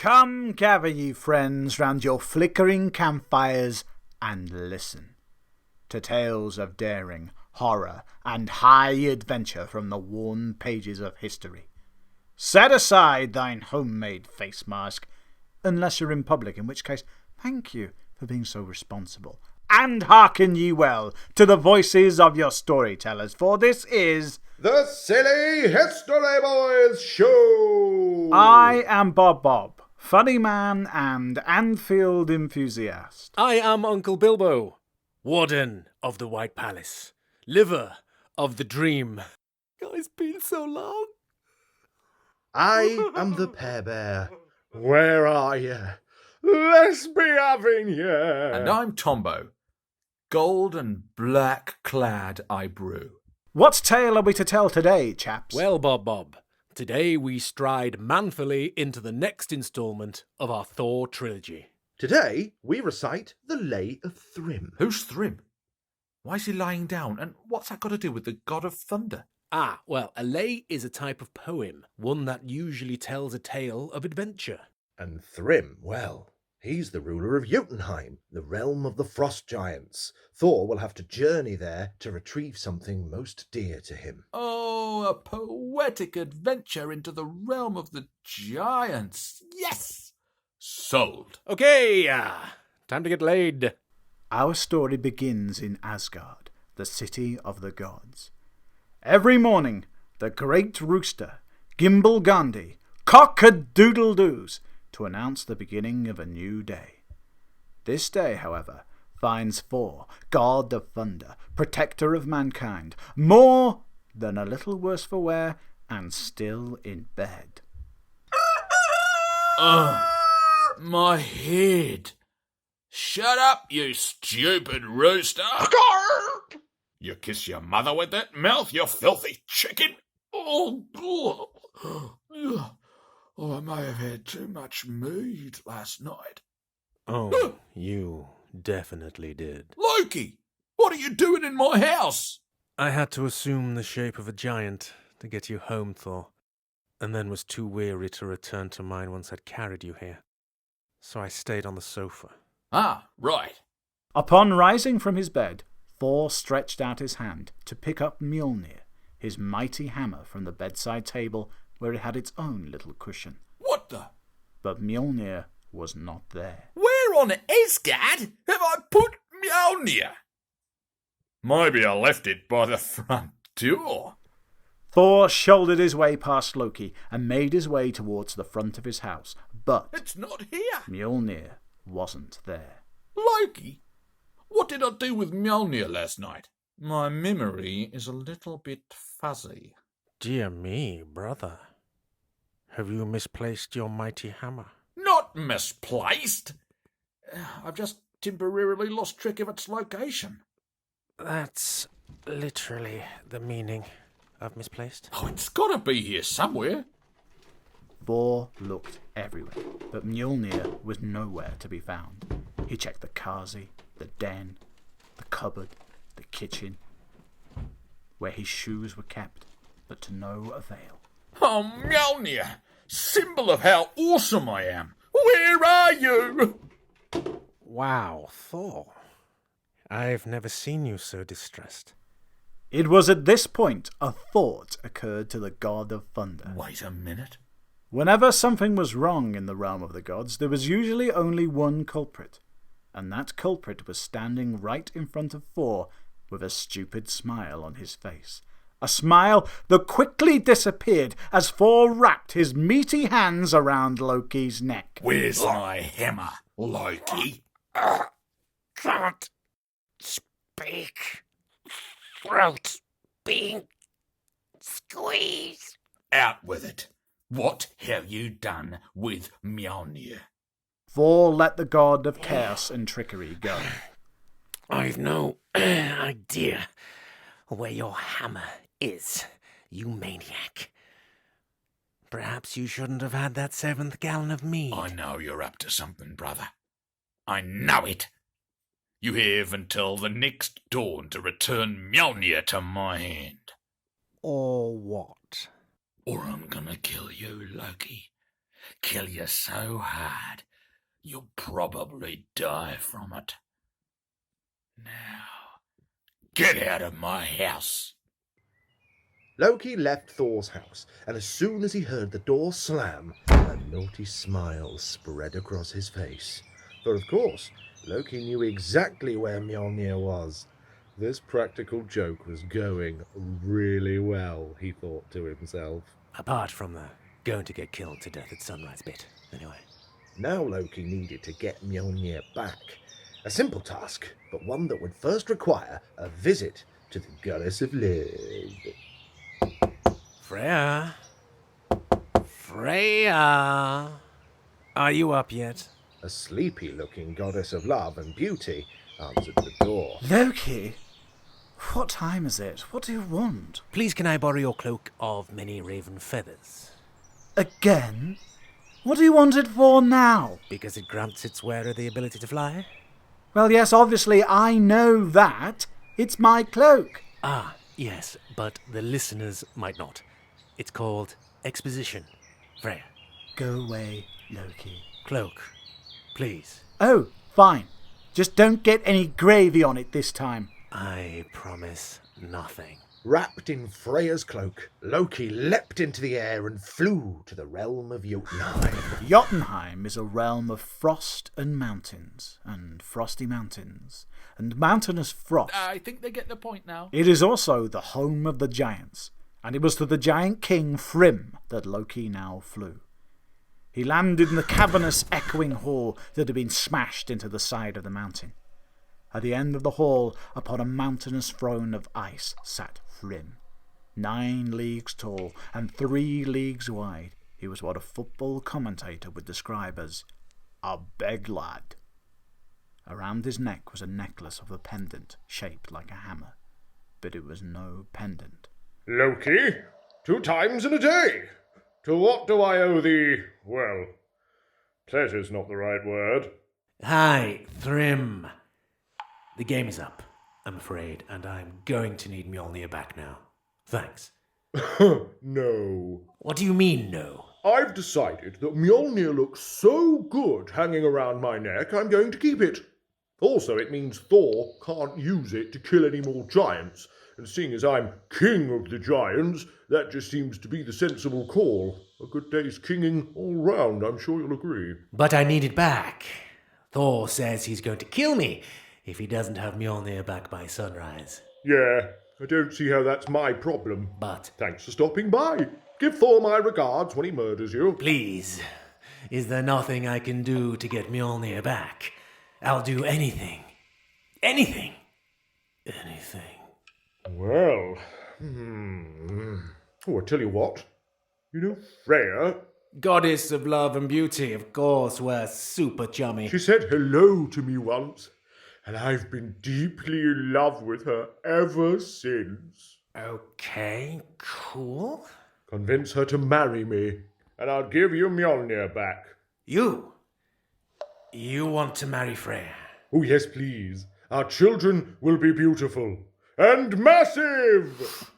Come gather ye friends round your flickering campfires and listen to tales of daring, horror, and high adventure from the worn pages of history. Set aside thine homemade face mask, unless you're in public, in which case, thank you for being so responsible. And hearken ye well to the voices of your storytellers, for this is the Silly History Boys Show! I am Bob, funny man and Anfield enthusiast. I am Uncle Bilbo, Warden of the White Palace, liver of the dream. God, it's been so long. I am the Pear Bear. Where are you? Let's be having you. And I'm Tombo. Gold and black clad I brew. What tale are we to tell today, chaps? Well, Bob, today we stride manfully into the next instalment of our Thor trilogy. Today we recite the Lay of Thrym. Who's Thrym? Why is he lying down? And what's that got to do with the god of thunder? Well, a lay is a type of poem, one that usually tells a tale of adventure. And Thrym, well, he's the ruler of Jotunheim, the realm of the frost giants. Thor will have to journey there to retrieve something most dear to him. Oh, a poetic adventure into the realm of the giants. Yes! Sold. Okay, time to get laid. Our story begins in Asgard, the city of the gods. Every morning, the great rooster, Gimbal Gandhi, cock-a-doodle-doos to announce the beginning of a new day. This day, however, finds Thor, god of thunder, protector of mankind, more than a little worse for wear and still in bed. My head. Shut up, you stupid rooster. You kiss your mother with that mouth, you filthy chicken. Oh, I may have had too much mead last night. Oh, you definitely did. Loki, what are you doing in my house? I had to assume the shape of a giant to get you home, Thor, and then was too weary to return to mine once I'd carried you here. So I stayed on the sofa. Ah, right. Upon rising from his bed, Thor stretched out his hand to pick up Mjolnir, his mighty hammer from the bedside table where it had its own little cushion. What the? But Mjolnir was not there. Where on Asgard have I put Mjolnir? Maybe I left it by the front door. Thor shouldered his way past Loki and made his way towards the front of his house, but It's not here. Mjolnir wasn't there. Loki, what did I do with Mjolnir last night? My memory is a little bit fuzzy. Dear me, brother. Have you misplaced your mighty hammer? Not misplaced. I've just temporarily lost track of its location. That's literally the meaning of misplaced. Oh, it's got to be here somewhere. Thor looked everywhere, but Mjolnir was nowhere to be found. He checked the kazi, the den, the cupboard, the kitchen, where his shoes were kept, but to no avail. Oh, Mjolnir, symbol of how awesome I am. Where are you? Wow, Thor. I've never seen you so distressed. It was at this point a thought occurred to the god of thunder. Wait a minute. Whenever something was wrong in the realm of the gods, there was usually only one culprit, and that culprit was standing right in front of Thor with a stupid smile on his face. A smile that quickly disappeared as Thor wrapped his meaty hands around Loki's neck. Where's my hammer, Loki? Can't speak. Throat being squeezed. Out with it. What have you done with Mjolnir? Thor let the god of chaos and trickery go. I've no idea where your hammer is, you maniac. Perhaps you shouldn't have had that 7th gallon of mead. I know you're up to something, brother. I know it. You have until the next dawn to return Mjolnir to my hand. Or what? Or I'm gonna kill you, Loki. kill you so hard, you'll probably die from it. Now, get out of my house. Loki left Thor's house, and as soon as he heard the door slam, a naughty smile spread across his face. For of course, Loki knew exactly where Mjolnir was. This practical joke was going really well, he thought to himself. Apart from the going to get killed to death at sunrise bit, anyway. Now Loki needed to get Mjolnir back. A simple task, but one that would first require a visit to the goddess of love. Freya? Freya? Are you up yet? A sleepy-looking goddess of love and beauty answered the door. Loki? What time is it? What do you want? Please can I borrow your cloak of many raven feathers? Again? What do you want it for now? Because it grants its wearer the ability to fly? Well, yes, obviously, I know that. It's my cloak. Ah, yes, but the listeners might not. It's called exposition. Freya. Go away, Loki. Cloak. Please. Oh, fine. Just don't get any gravy on it this time. I promise nothing. Wrapped in Freya's cloak, Loki leapt into the air and flew to the realm of Jotunheim. Jotunheim is a realm of frost and mountains, and frosty mountains, and mountainous frost. I think they get the point now. It is also the home of the giants, and it was to the giant king Thrym that Loki now flew. He landed in the cavernous echoing hall that had been smashed into the side of the mountain. At the end of the hall, upon a mountainous throne of ice, sat Thrym. 9 leagues tall and 3 leagues wide, he was what a football commentator would describe as a big lad. Around his neck was a necklace of a pendant shaped like a hammer, but it was no pendant. Loki, 2 times in a day. To what do I owe thee, well, pleasure's not the right word. Hi, Thrym. The game is up, I'm afraid, and I'm going to need Mjolnir back now. Thanks. No. What do you mean, no? I've decided that Mjolnir looks so good hanging around my neck, I'm going to keep it. Also, it means Thor can't use it to kill any more giants, and seeing as I'm king of the giants, that just seems to be the sensible call. A good day's kinging all round, I'm sure you'll agree. But I need it back. Thor says he's going to kill me if he doesn't have Mjolnir back by sunrise. Yeah, I don't see how that's my problem. But, Thanks for stopping by. Give Thor my regards when he murders you. please, is there nothing I can do to get Mjolnir back? I'll do anything. Anything. Anything. Well, oh, I tell you what. You know Freya? Goddess of love and beauty, of course, we're super chummy. She said hello to me once, and I've been deeply in love with her ever since. Okay, cool. Convince her to marry me, and I'll give you Mjolnir back. You want to marry Freya? Oh, yes, please. Our children will be beautiful and massive.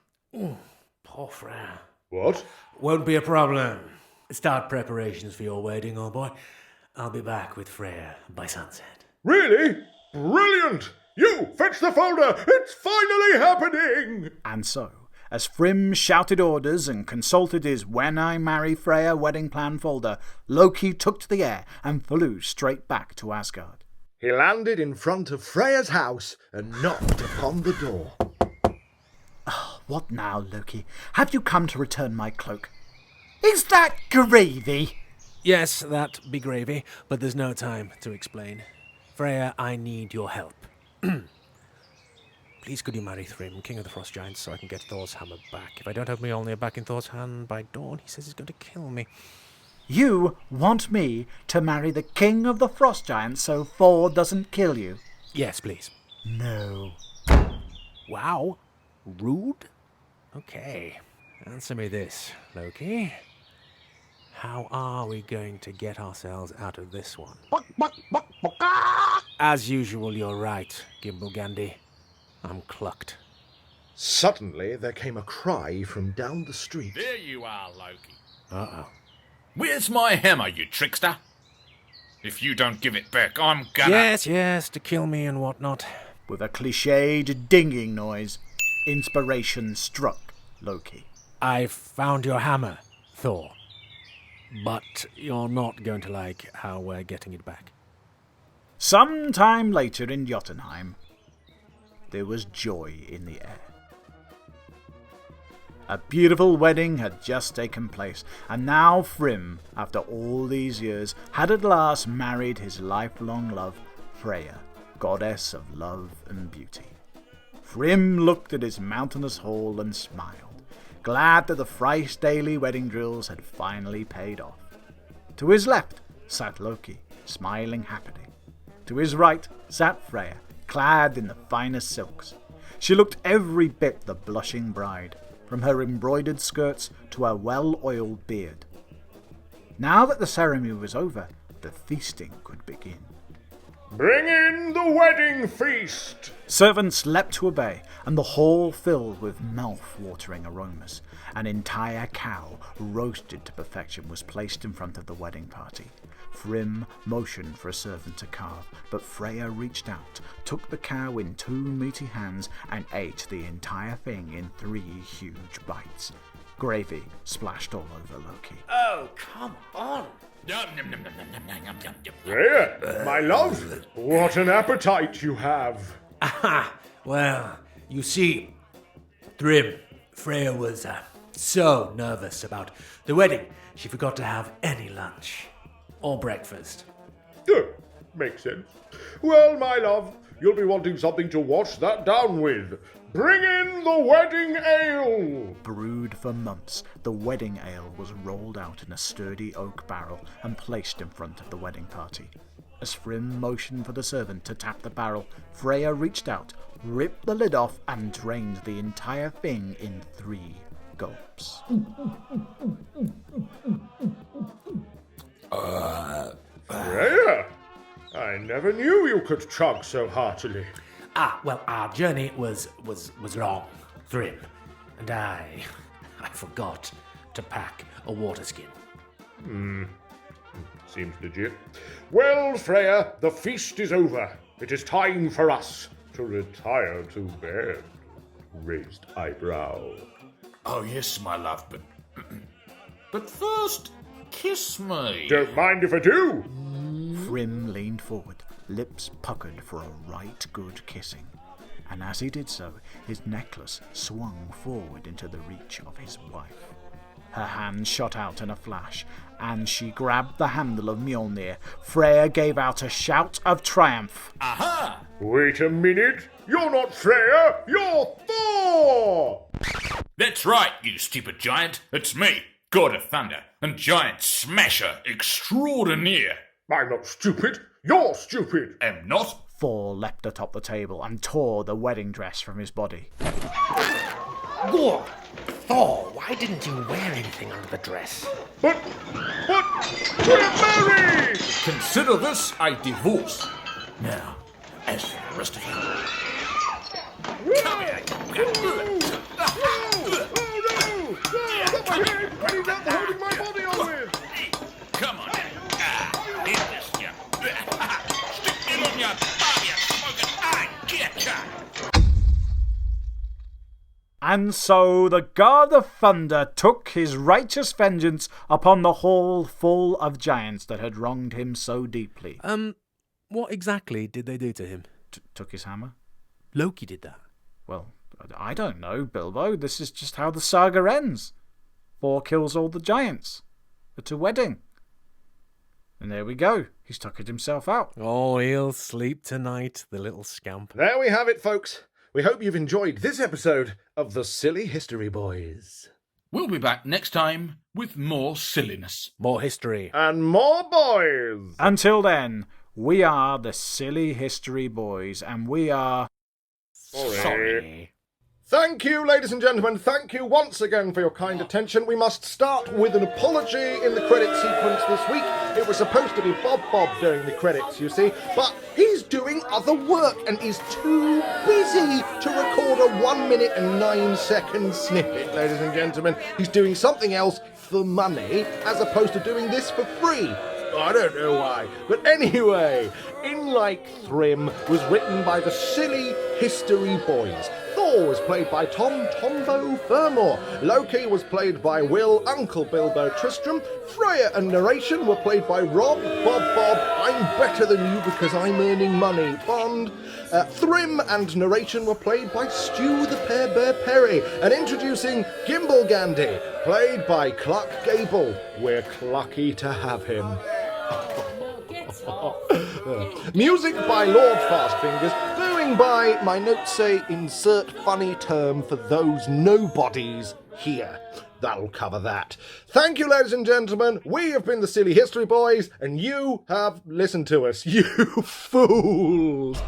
Poor Freya. What? Won't be a problem. Start preparations for your wedding, old boy. I'll be back with Freya by sunset. Really? Brilliant! You, fetch the folder! It's finally happening! And so, as Thrym shouted orders and consulted his When I Marry Freya wedding plan folder, Loki took to the air and flew straight back to Asgard. He landed in front of Freya's house and knocked upon the door. What now, Loki? Have you come to return my cloak? Is that gravy? Yes, that be gravy, but there's no time to explain. Freya, I need your help. Please could you marry Thrym, King of the Frost Giants, so I can get Thor's hammer back. If I don't have Mjolnir back in Thor's hand by dawn, he says he's going to kill me. You want me to marry the King of the Frost Giants so Thor doesn't kill you? Yes, please. No. Wow. Rude? Okay. Answer me this, Loki. How are we going to get ourselves out of this one? As usual, you're right, Gimble Gandhi. I'm clucked. Suddenly there came a cry from down the street. There you are, Loki. Uh-oh. Where's my hammer, you trickster? If you don't give it back, I'm gonna... Yes, to kill me and whatnot. With a cliched dinging noise, inspiration struck Loki. I've found your hammer, Thor. But you're not going to like how we're getting it back. Some time later in Jotunheim, there was joy in the air. A beautiful wedding had just taken place, and now Thrym, after all these years, had at last married his lifelong love, Freya, goddess of love and beauty. Thrym looked at his mountainous hall and smiled, glad that the thrice daily wedding drills had finally paid off. To his left sat Loki, smiling happily. To his right sat Freya, clad in the finest silks. She looked every bit the blushing bride, from her embroidered skirts to her well-oiled beard. Now that the ceremony was over, the feasting could begin. Bring in the wedding feast! Servants leapt to obey, and the hall filled with mouth-watering aromas. An entire cow, roasted to perfection, was placed in front of the wedding party. Thrym motioned for a servant to carve, but Freya reached out, took the cow in 2 meaty hands, and ate the entire thing in 3 huge bites. Gravy splashed all over Loki. Oh, come on. Freya, my love, what an appetite you have. Aha! Well, you see, Thrym, Freya was so nervous about the wedding, she forgot to have any lunch. Or breakfast. Makes sense. Well, my love, you'll be wanting something to wash that down with. Bring in the wedding ale! Brewed for months, the wedding ale was rolled out in a sturdy oak barrel and placed in front of the wedding party. As Thrym motioned for the servant to tap the barrel, Freya reached out, ripped the lid off, and drained the entire thing in 3 gulps. Freya, I never knew you could chug so heartily. Well, our journey was long, Thrym, and I forgot to pack a water skin. Seems legit. Well, Freya, the feast is over. It is time for us to retire to bed. Raised eyebrow. Oh, yes, my love, but... but first, kiss me. Don't mind if I do. Thrym leaned forward, lips puckered for a right good kissing, and as he did so, his necklace swung forward into the reach of his wife. Her hand shot out in a flash, and she grabbed the handle of Mjolnir. Freya gave out a shout of triumph. Aha! Wait a minute. You're not Freya. You're Thor. That's right, you stupid giant. It's me, God of Thunder, and Giant Smasher Extraordinaire. I'm not stupid. You're stupid. Am not? Thor leapt atop the table and tore the wedding dress from his body. Thor, why didn't you wear anything under the dress? But we're married! Consider this a divorce. Now, as for the rest of you... Come here. Not my head! I need that holding my body on with! Come on. Eat this, you. Stick it on your bum, you smoking. I get ya. And so the God of Thunder took his righteous vengeance upon the hall full of giants that had wronged him so deeply. What exactly did they do to him? Took his hammer? Loki did that. Well, I don't know, Bilbo. This is just how the saga ends. Thor kills all the giants at a wedding. And there we go. He's tuckered himself out. Oh, he'll sleep tonight, the little scamp. There we have it, folks. We hope you've enjoyed this episode of the Silly History Boys. We'll be back next time with more silliness. More history. And more boys! Until then, we are the Silly History Boys, and we are... Sorry. Thank you, ladies and gentlemen. Thank you once again for your kind attention. We must start with an apology in the credit sequence this week. It was supposed to be Bob during the credits, you see, but he's doing other work and is too busy to record a 1 minute and 9 second snippet, ladies and gentlemen. He's doing something else for money as opposed to doing this for free. I don't know why. But anyway, In Like Thrym was written by the Silly History Boys. Thor was played by Tom Tombo Fermor. Loki was played by Will Uncle Bilbo Tristram. Freya and narration were played by Rob Bob I'm better than you because I'm earning money Bond. Thrym and narration were played by Stu the Pear Bear Perry. And introducing Gimbal Gandhi, played by Cluck Gable. We're clucky to have him. Music by Lord Fastfingers. Booing by, my notes say, insert funny term for those nobodies here. That'll cover that. Thank you, ladies and gentlemen. We have been the Silly History Boys, and you have listened to us. You fools!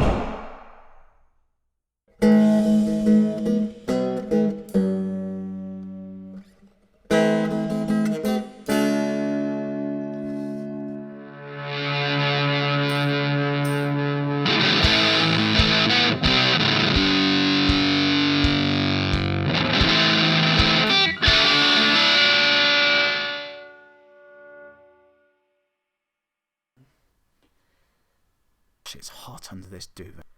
It's hot under this duvet.